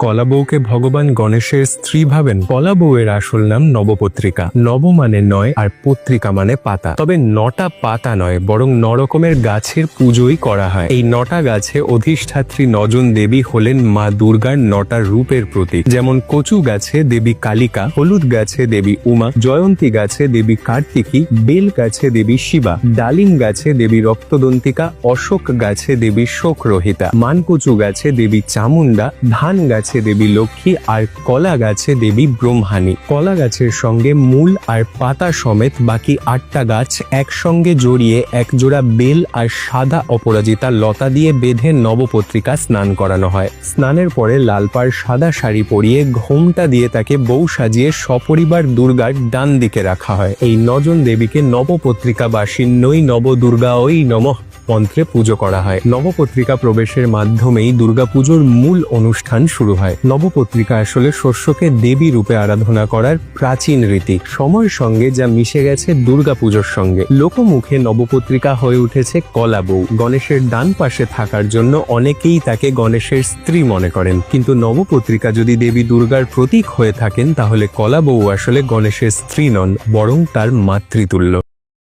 কলা বউকে ভগবান গণেশের স্ত্রী ভাবেন। কলা বউয়ের আসল নাম নবপত্রিকা। নব মানে ৯ আর পত্রিকা মানে পাতা। তবে ৯টা পাতা নয়, বরং ৯ রকমের গাছের পুজোই করা হয়। এই ৯টা গাছে অধিষ্ঠাত্রী ৯ জন দেবী হলেন মা দুর্গার ৯টা রূপের প্রতীক। যেমন কচু গাছে দেবী কালিকা, হলুদ গাছে দেবী উমা, জয়ন্তী গাছে দেবী কার্তিকী, বেল গাছে দেবী শিবা, ডালিম গাছে দেবী রক্তদন্তিকা, অশোক গাছে দেবী শোকরহিতা, মানকচু গাছে দেবী চামুন্ডা, ধান গাছে দেবী লক্ষ্মী আর কলা গাছে দেবী ব্রহ্মাণী। কলা গাছের সঙ্গে মূল আর পাতা সমেত বাকি ৮টা গাছ একসঙ্গে জড়িয়ে একজোড়া বেল আর সাদা অপরাজিতা লতা দিয়ে বেঁধে নবপত্রিকা স্নান করানো হয়। স্নানের পরে লাল পাড় সাদা শাড়ি পরিয়ে ঘোমটা দিয়ে তাকে বউ সাজিয়ে সপরিবার দুর্গার ডান দিকে রাখা হয়। এই ৯ জন দেবীকে নবপত্রিকাবাসিন্যই নবদুর্গা ওই নমঃ মন্ত্রে পুজো করা হয়। নবপত্রিকা প্রবেশের মাধ্যমেই দুর্গাপুজোর মূল অনুষ্ঠান শুরু হয়। নবপত্রিকা আসলে শস্যকে দেবী রূপে আরাধনা করার প্রাচীন রীতি। সময়ের সঙ্গে যা মিশে গেছে দুর্গাপুজোর সঙ্গে। লোকমুখে নবপত্রিকা হয়ে উঠেছে কলা বউ। গণেশের ডান পাশে থাকার জন্য অনেকেই তাকে গণেশের স্ত্রী মনে করেন, কিন্তু নবপত্রিকা যদি দেবী দুর্গার প্রতীক হয়ে থাকেন তাহলে কলা বউ আসলে গণেশের স্ত্রী নন, বরং তার মাতৃতুল্য।